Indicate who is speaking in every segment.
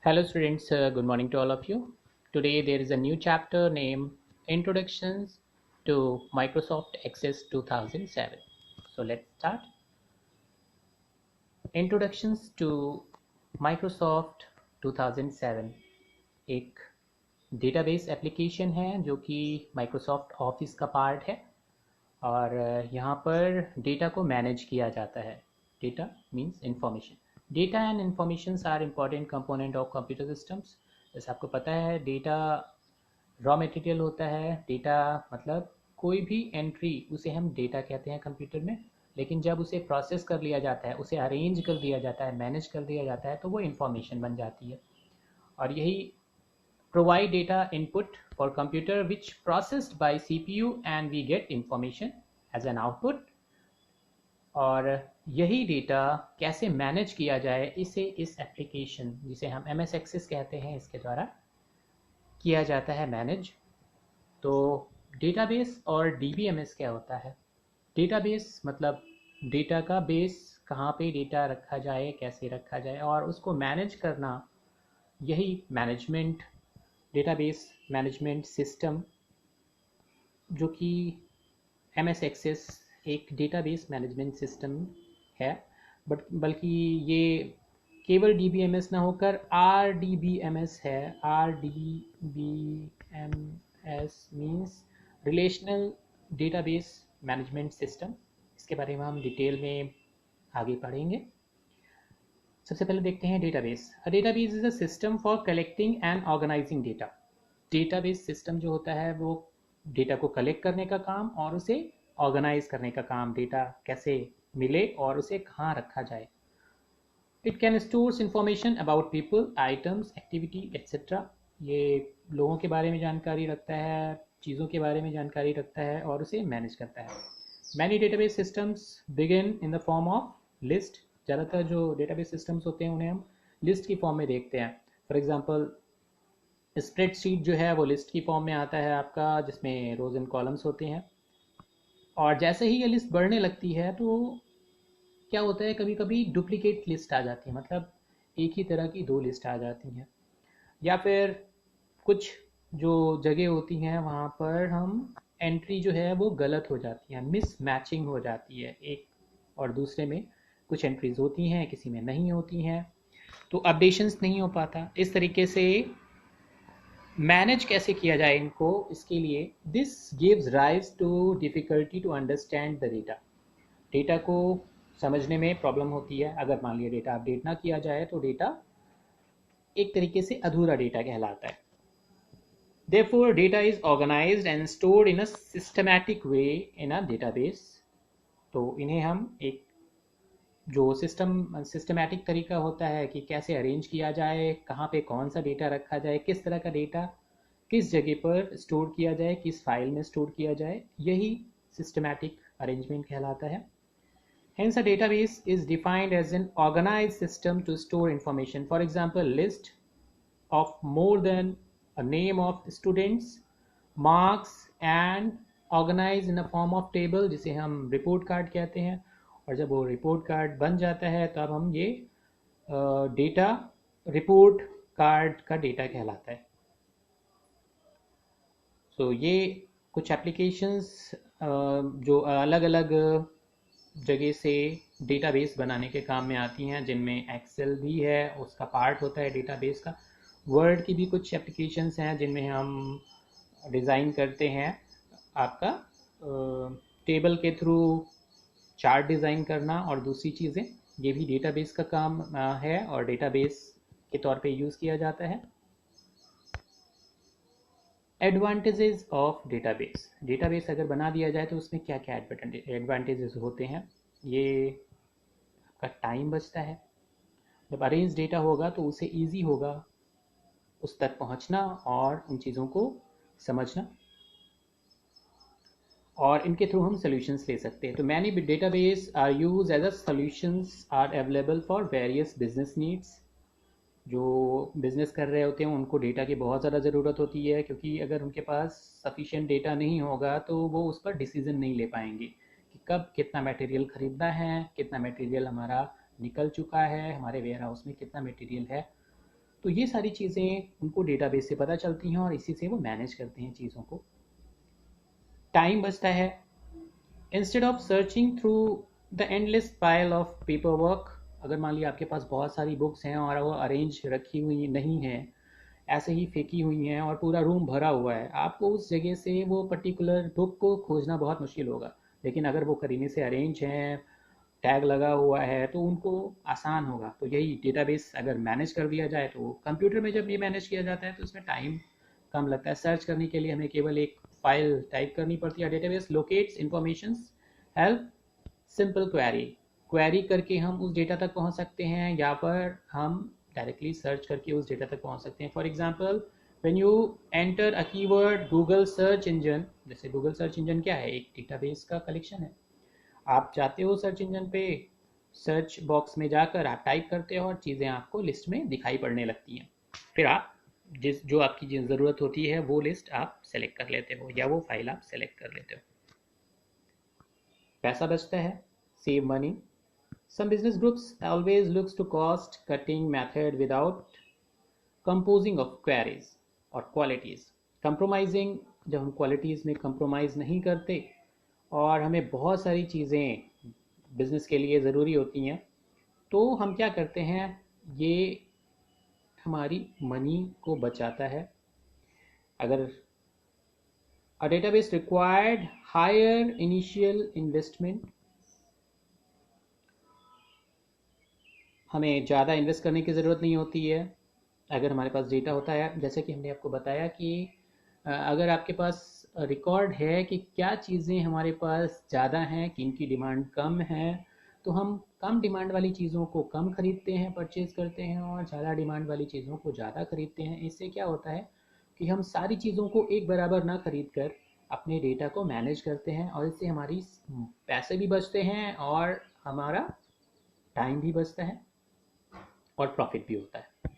Speaker 1: Hello students, good morning to all of you. Today there is a new chapter named Introductions to Microsoft Access 2007. So let's start. Introductions to Microsoft 2007 एक database application है जो कि Microsoft office का part है और यहाँ पर data को मैनेज किया जाता है. Data means information. Data and informations are important component of computer systems. जैसे आपको पता है डेटा रॉ मटेरियल होता है. डेटा मतलब कोई भी एंट्री उसे हम डेटा कहते हैं कंप्यूटर में, लेकिन जब उसे प्रोसेस कर लिया जाता है, उसे अरेंज कर दिया जाता है, मैनेज कर दिया जाता है, तो वो इंफॉर्मेशन बन जाती है. और यही provide data input for computer which processed by CPU and we get information as an output. और यही डेटा कैसे मैनेज किया जाए इसे इस एप्लीकेशन जिसे हम MS Access कहते हैं इसके द्वारा किया जाता है मैनेज. तो डेटाबेस और DBMS क्या होता है? डेटाबेस मतलब डेटा का बेस, कहाँ पे डेटा रखा जाए, कैसे रखा जाए और उसको मैनेज करना, यही मैनेजमेंट डेटाबेस मैनेजमेंट सिस्टम जो कि MS Access एक डेटाबेस मैनेजमेंट सिस्टम है. बल्कि ये केवल DBMS ना होकर RDBMS है. RDBMS means relational database management system. इसके बारे में हम डिटेल में आगे पढ़ेंगे. सबसे पहले देखते हैं database. A database is a system for collecting and organizing data. Database system जो होता है वो डेटा को कलेक्ट करने का काम और उसे ऑर्गेनाइज करने का काम. डेटा कैसे मिले और उसे कहाँ रखा जाए. It can stores information about people, items, activity etcetera. ये लोगों के बारे में जानकारी रखता है, चीज़ों के बारे में जानकारी रखता है और उसे मैनेज करता है. Many database systems begin in the form of list. ज़्यादातर जो डेटाबेस सिस्टम्स होते हैं उन्हें हम लिस्ट की फॉर्म में देखते हैं. फॉर एग्जांपल स्प्रेडशीट जो है वो लिस्ट की फॉर्म में आता है आपका, जिसमें रोज एंड कॉलम्स होते हैं. और जैसे ही ये लिस्ट बढ़ने लगती है तो क्या होता है, कभी कभी डुप्लीकेट लिस्ट आ जाती है, मतलब एक ही तरह की दो लिस्ट आ जाती हैं. या फिर कुछ जो जगह होती हैं वहाँ पर हम एंट्री जो है वो गलत हो जाती है, मिस मैचिंग हो जाती है. एक और दूसरे में कुछ एंट्रीज होती हैं, किसी में नहीं होती हैं, तो अपडेशंस नहीं हो पाता. इस तरीके से मैनेज कैसे किया जाए इनको, इसके लिए this gives rise to difficulty to understand the data. Data को समझने में प्रॉब्लम होती है. अगर मान लिया डेटा अपडेट ना किया जाए तो डेटा एक तरीके से अधूरा डेटा कहलाता है. Therefore, data is organized and stored in a systematic way in a database. तो इन्हें हम एक जो सिस्टमैटिक तरीका होता है कि कैसे अरेंज किया जाए, कहाँ पे कौन सा डेटा रखा जाए, किस तरह का डेटा किस जगह पर स्टोर किया जाए, किस फाइल में स्टोर किया जाए, यही सिस्टमैटिक अरेंजमेंट कहलाता है. Hence, a database is defined as an organized system to store information. For example, list of more than a name of students, marks and organized in a form of table जिसे हम report card कहते हैं. और जब वो report card बन जाता है तब हम ये डेटा रिपोर्ट कार्ड का डेटा कहलाता है. सो ये कुछ एप्लीकेशंस जो अलग अलग जगह से डेटाबेस बनाने के काम में आती हैं, जिनमें एक्सेल भी है, उसका पार्ट होता है डेटाबेस का. वर्ड की भी कुछ एप्लीकेशंस हैं जिनमें हम डिज़ाइन करते हैं आपका टेबल के थ्रू चार्ट डिज़ाइन करना और दूसरी चीज़ें. ये भी डेटाबेस का काम है और डेटाबेस के तौर पे यूज़ किया जाता है. Advantages of database. डेटाबेस अगर बना दिया जाए तो उसमें क्या क्या एडवांटेजेस होते हैं. ये आपका टाइम बचता है. जब अरेंज डेटा होगा तो उसे ईजी होगा उस तक पहुंचना और उन चीज़ों को समझना, और इनके थ्रू हम सॉल्यूशंस ले सकते हैं. तो many database are use as a solutions are available for various business needs. जो बिज़नेस कर रहे होते हैं उनको डेटा की बहुत ज़्यादा ज़रूरत होती है, क्योंकि अगर उनके पास सफिशिएंट डेटा नहीं होगा तो वो उस पर डिसीज़न नहीं ले पाएंगे कि कब कितना मटेरियल ख़रीदना है, कितना मटेरियल हमारा निकल चुका है, हमारे वेयर हाउस में कितना मटेरियल है. तो ये सारी चीज़ें उनको डेटाबेस से पता चलती हैं और इसी से वो मैनेज करते हैं चीज़ों को। टाइम बचता है। Instead of searching through the endless pile of paper work, अगर मान लिया आपके पास बहुत सारी बुक्स हैं और वो अरेंज रखी हुई नहीं हैं, ऐसे ही फेंकी हुई हैं और पूरा रूम भरा हुआ है, आपको उस जगह से वो पर्टिकुलर बुक को खोजना बहुत मुश्किल होगा। लेकिन अगर वो करीने से अरेंज हैं, टैग लगा हुआ है, तो उनको आसान होगा। तो यही डेटाबेस अगर मैनेज कर दिया जाए, तो कंप्यूटर में जब ये मैनेज किया जाता है तो इसमें टाइम कम लगता है। सर्च करने के लिए हमें केवल एक फाइल टाइप करनी पड़ती है। Database locates information, help simple query करके हम उस डेटा तक पहुंच सकते हैं, या फिर हम डायरेक्टली सर्च करके उस डेटा तक पहुंच सकते हैं। For example, when you enter a keyword Google search engine, जैसे गूगल सर्च इंजन क्या है, एक डेटाबेस का कलेक्शन है। आप जाते हो सर्च इंजन पे, सर्च बॉक्स में जाकर आप टाइप करते हो और चीज़ें आपको लिस्ट में दिखाई पड़ने लगती हैं। फिर आप जो आपकी जिस ज़रूरत होती है वो लिस्ट आप सेलेक्ट कर लेते हो, या वो फाइल आप सेलेक्ट कर लेते हो। पैसा बचता है, save money. Some business groups always looks to cost cutting method without composing of queries और क्वालिटीज़। कंप्रोमाइजिंग, जब हम क्वालिटीज़ में कंप्रोमाइज़ नहीं करते और हमें बहुत सारी चीज़ें बिज़नेस के लिए ज़रूरी होती हैं, तो हम क्या करते हैं, ये हमारी मनी को बचाता है। अगर a database required higher initial investment, हमें ज़्यादा इन्वेस्ट करने की ज़रूरत नहीं होती है अगर हमारे पास डेटा होता है। जैसे कि हमने आपको बताया कि अगर आपके पास रिकॉर्ड है कि क्या चीज़ें हमारे पास ज़्यादा हैं, कि इनकी डिमांड कम है, तो हम कम डिमांड वाली चीज़ों को कम खरीदते हैं, परचेज़ करते हैं, और ज़्यादा डिमांड वाली चीज़ों को ज़्यादा खरीदते हैं। इससे क्या होता है कि हम सारी चीज़ों को एक बराबर ना खरीद कर अपने डेटा को मैनेज करते हैं, और इससे हमारी पैसे भी बचते हैं और हमारा टाइम भी बचता है और प्रॉफिट भी होता है।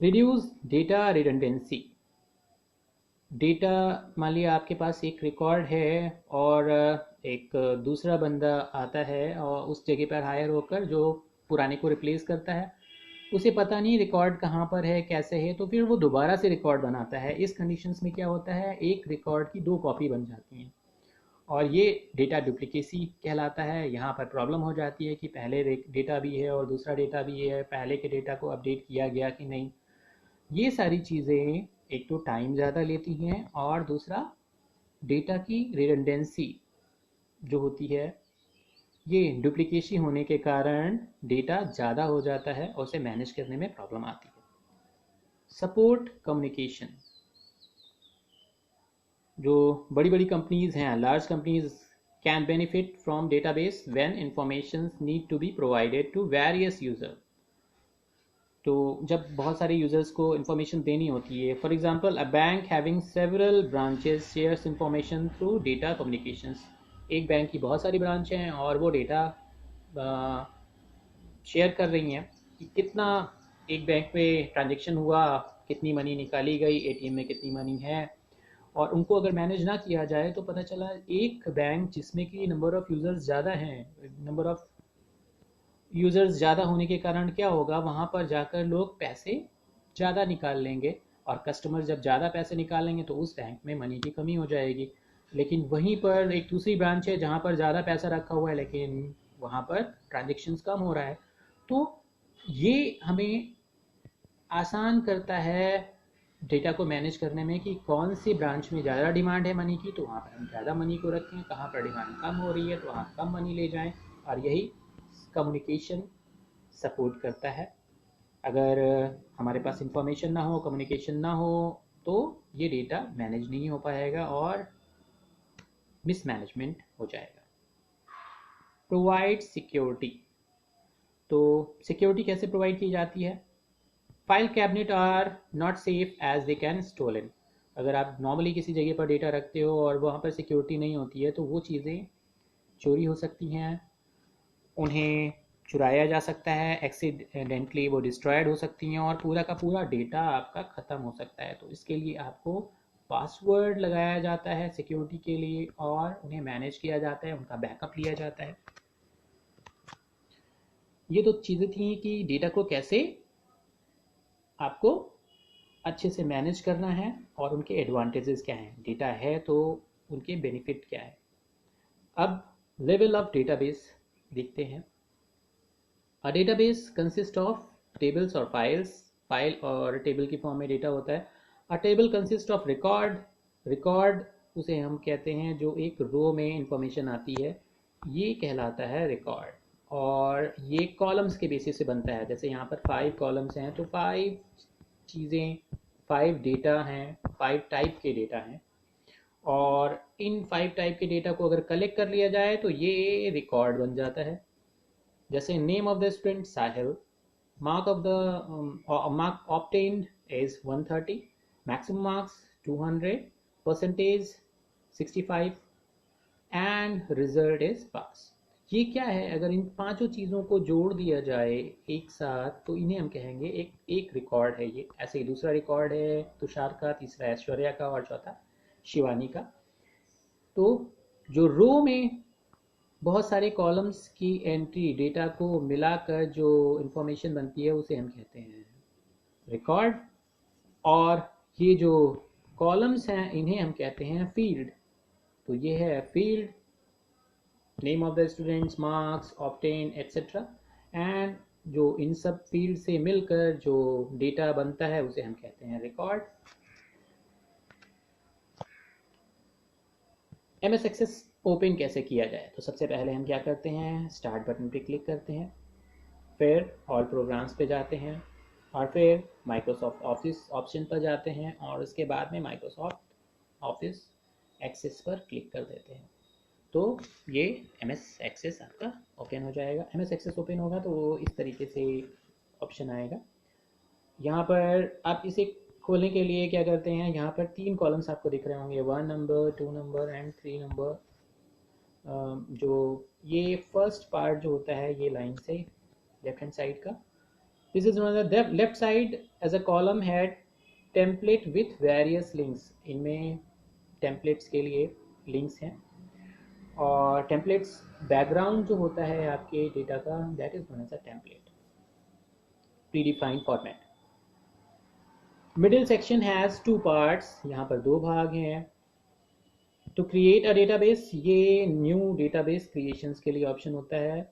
Speaker 1: Reduce data redundancy. डेटा, मान लिया आपके पास एक रिकॉर्ड है और एक दूसरा बंदा आता है और उस जगह पर हायर होकर जो पुराने को रिप्लेस करता है, उसे पता नहीं रिकॉर्ड कहाँ पर है, कैसे है, तो फिर वो दोबारा से रिकॉर्ड बनाता है। इस कंडीशंस में क्या होता है, एक रिकॉर्ड की दो कॉपी बन जाती हैं, और ये डेटा डुप्लीकेसी कहलाता है। यहाँ पर प्रॉब्लम हो जाती है कि पहले डेटा भी है और दूसरा डेटा भी है, पहले के डेटा को अपडेट किया गया कि नहीं। ये सारी चीज़ें एक तो टाइम ज़्यादा लेती हैं, और दूसरा डेटा की रिडंडेंसी जो होती है, ये डुप्लीकेसी होने के कारण डेटा ज़्यादा हो जाता है और उसे मैनेज करने में प्रॉब्लम आती है। सपोर्ट कम्युनिकेशन, जो बड़ी बड़ी कंपनीज़ हैं, large companies can benefit from database when information need to be provided to various user. तो जब बहुत सारे यूजर्स को इन्फॉर्मेशन देनी होती है, for example a bank having several branches shares information through data communications. एक बैंक की बहुत सारी ब्रांच हैं और वो डेटा शेयर कर रही हैं कि कितना एक बैंक में ट्रांजेक्शन हुआ, कितनी मनी निकाली गई, एटीएम में कितनी मनी है। और उनको अगर मैनेज ना किया जाए तो पता चला एक बैंक जिसमें कि नंबर ऑफ़ यूज़र्स ज़्यादा हैं, नंबर ऑफ़ यूज़र्स ज़्यादा होने के कारण क्या होगा, वहाँ पर जाकर लोग पैसे ज़्यादा निकाल लेंगे, और कस्टमर जब ज़्यादा पैसे निकालेंगे तो उस बैंक में मनी की कमी हो जाएगी। लेकिन वहीं पर एक दूसरी ब्रांच है जहाँ पर ज़्यादा पैसा रखा हुआ है, लेकिन वहाँ पर ट्रांजेक्शन्स कम हो रहा है। तो ये हमें आसान करता है डेटा को मैनेज करने में कि कौन सी ब्रांच में ज़्यादा डिमांड है मनी की, तो वहाँ पर हम ज़्यादा मनी को रखें, कहाँ पर डिमांड कम हो रही है तो वहाँ कम मनी ले जाएं। और यही कम्युनिकेशन सपोर्ट करता है। अगर हमारे पास इंफॉर्मेशन ना हो, कम्युनिकेशन ना हो, तो ये डेटा मैनेज नहीं हो पाएगा और मिसमैनेजमेंट हो जाएगा। Provide security. तो सिक्योरिटी कैसे प्रोवाइड की जाती है? File cabinet are not safe as they can stolen. अगर आप नॉर्मली किसी जगह पर डेटा रखते हो और वहाँ पर सिक्योरिटी नहीं होती है, तो वो चीज़ें चोरी हो सकती हैं, उन्हें चुराया जा सकता है, एक्सीडेंटली वो डिस्ट्रॉयड हो सकती हैं, और पूरा का पूरा डेटा आपका ख़त्म हो सकता है। तो इसके लिए आपको पासवर्ड लगाया जाता है सिक्योरिटी के लिए, और उन्हें मैनेज किया जाता है, उनका बैकअप लिया जाता है। ये तो चीज़ें थी कि डेटा को कैसे आपको अच्छे से मैनेज करना है और उनके एडवांटेजेस क्या हैं। डेटा है तो उनके बेनिफिट क्या है। अब लेवल ऑफ डेटाबेस देखते हैं। A database consist of tables और फाइल्स। फाइल और टेबल की फॉर्म में डेटा होता है। अ table consist of record. Record उसे हम कहते हैं जो एक रो में इंफॉर्मेशन आती है, ये कहलाता है रिकॉर्ड। और ये कॉलम्स के बेसिस से बनता है। जैसे यहाँ पर 5 कॉलम्स हैं तो 5 चीज़ें, 5 डेटा हैं, 5 टाइप के डेटा हैं। और इन 5 टाइप के डेटा को अगर कलेक्ट कर लिया जाए तो ये रिकॉर्ड बन जाता है। जैसे name of the student Sahil, mark of the mark obtained is 130, maximum marks 200, percentage 65 and result is pass। ये क्या है, अगर इन पांचों चीज़ों को जोड़ दिया जाए एक साथ तो इन्हें हम कहेंगे एक रिकॉर्ड है। ये ऐसे ही दूसरा रिकॉर्ड है तुषार का, तीसरा ऐश्वर्या का और चौथा शिवानी का। तो जो रो में बहुत सारे कॉलम्स की एंट्री डेटा को मिलाकर जो इंफॉर्मेशन बनती है उसे हम कहते हैं रिकॉर्ड। और ये जो कॉलम्स हैं इन्हें हम कहते हैं फील्ड। तो ये है field, name of the students, marks obtain etcetera. And जो इन सब फील्ड से मिलकर जो डेटा बनता है उसे हम कहते हैं रिकॉर्ड। एमएस एक्सेस ओपन कैसे किया जाए, तो सबसे पहले हम क्या करते हैं, स्टार्ट बटन पे क्लिक करते हैं, फिर ऑल प्रोग्राम्स पे जाते हैं और फिर माइक्रोसॉफ्ट ऑफिस ऑप्शन पर जाते हैं और उसके बाद में माइक्रोसॉफ्ट ऑफिस एक्सेस पर क्लिक कर देते हैं। तो ये एमएस एक्सेस आपका ओपन हो जाएगा। एमएस एक्सेस ओपन होगा तो वो इस तरीके से ऑप्शन आएगा। यहाँ पर आप इसे खोलने के लिए क्या करते हैं, यहाँ पर 3 कॉलम्स आपको दिख रहे होंगे, 1 नंबर, 2 नंबर एंड 3 नंबर। जो ये फर्स्ट पार्ट जो होता है ये लाइन से लेफ्ट हैंड साइड का, this is known as the left side as a column head template with various links. इनमें टेम्पलेट्स के लिए लिंक्स हैं और टेम्पलेट्स बैकग्राउंड जो होता है आपके डेटा का that is known as a template predefined format. Middle section has 2 parts, यहाँ पर 2 भाग हैं। टू क्रिएट अ डेटाबेस, ये न्यू डेटाबेस क्रिएशंस के लिए ऑप्शन होता है।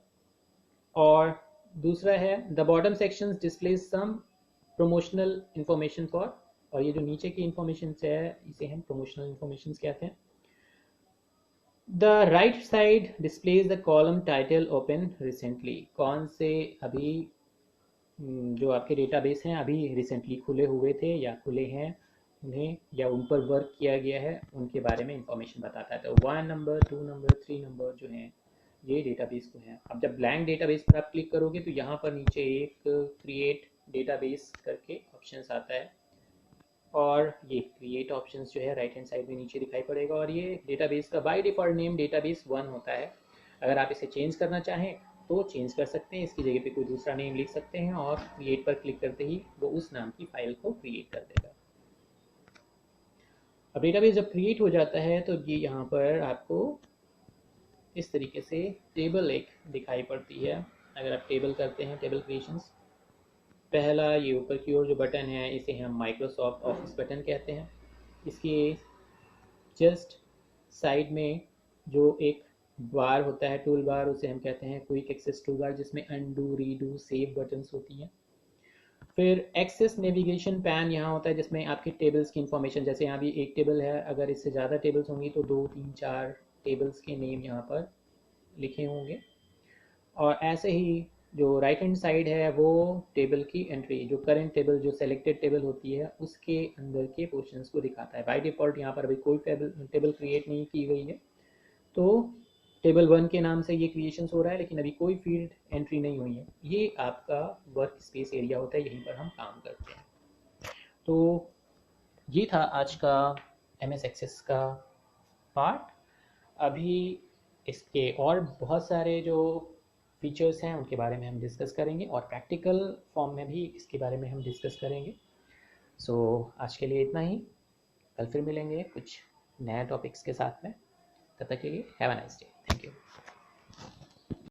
Speaker 1: और दूसरा है the bottom section displays some promotional information for, और ये जो नीचे की इंफॉर्मेशन है इसे हम प्रमोशनल इंफॉर्मेशन कहते हैं। The right side displays the column title open recently, कौन से अभी जो आपके डेटाबेस हैं अभी रिसेंटली खुले हुए थे या खुले हैं उन्हें या उन पर वर्क किया गया है उनके बारे में इंफॉर्मेशन बताता है। तो 1 नंबर, 2 नंबर, 3 नंबर जो हैं ये डेटाबेस को हैं। अब जब ब्लैंक डेटाबेस पर आप क्लिक करोगे तो यहाँ पर नीचे एक क्रिएट डेटाबेस करके ऑप्शंस आता है और ये क्रिएट ऑप्शंस जो है राइट हैंड साइड में नीचे दिखाई पड़ेगा। और ये डेटाबेस का बाय डिफॉल्ट नेम डेटाबेस 1 होता है। अगर आप इसे चेंज करना चाहें तो चेंज कर सकते हैं, इसकी जगह पे कोई दूसरा नेम लिख सकते हैं और क्रिएट पर क्लिक करते ही वो उस नाम की फाइल को क्रिएट कर देगा। अब डेटाबेस जब क्रिएट हो जाता है तो ये यहाँ पर आपको इस तरीके से टेबल एक दिखाई पड़ती है। अगर आप टेबल करते हैं, टेबल क्रिएशंस, पहला ये ऊपर की ओर जो बटन है इसे हम माइक्रोसॉफ्ट ऑफिस बटन कहते हैं। इसके जस्ट साइड में जो एक बार होता है, टूल बार, उसे हम कहते हैं क्विक एक्सेस टूल बार, जिसमें अनडू, रीडू, सेव बटन्स होती हैं। फिर एक्सेस नेविगेशन पैन यहाँ होता है जिसमें आपके टेबल्स की इंफॉर्मेशन, जैसे यहाँ भी एक टेबल है, अगर इससे ज़्यादा टेबल्स होंगी तो 2, 3, 4 टेबल्स के नेम यहाँ पर लिखे होंगे। और ऐसे ही जो राइट हैंड साइड है वो टेबल की एंट्री, जो करंट टेबल, जो सेलेक्टेड टेबल होती है उसके अंदर के पोर्शंस को दिखाता है। बाय डिफ़ॉल्ट यहाँ पर अभी कोई टेबल क्रिएट नहीं की गई है, तो टेबल 1 के नाम से ये क्रिएशन हो रहा है, लेकिन अभी कोई फील्ड एंट्री नहीं हुई है। ये आपका वर्क स्पेस एरिया होता है, यहीं पर हम काम करते हैं। तो ये था आज का एमएस एक्सेस का पार्ट। अभी इसके और बहुत सारे जो फीचर्स हैं उनके बारे में हम डिस्कस करेंगे और प्रैक्टिकल फॉर्म में भी इसके बारे में हम डिस्कस करेंगे। सो आज के लिए इतना ही, कल फिर मिलेंगे कुछ नए टॉपिक्स के साथ में। तब तक के लिए हैव अ नाइस डे।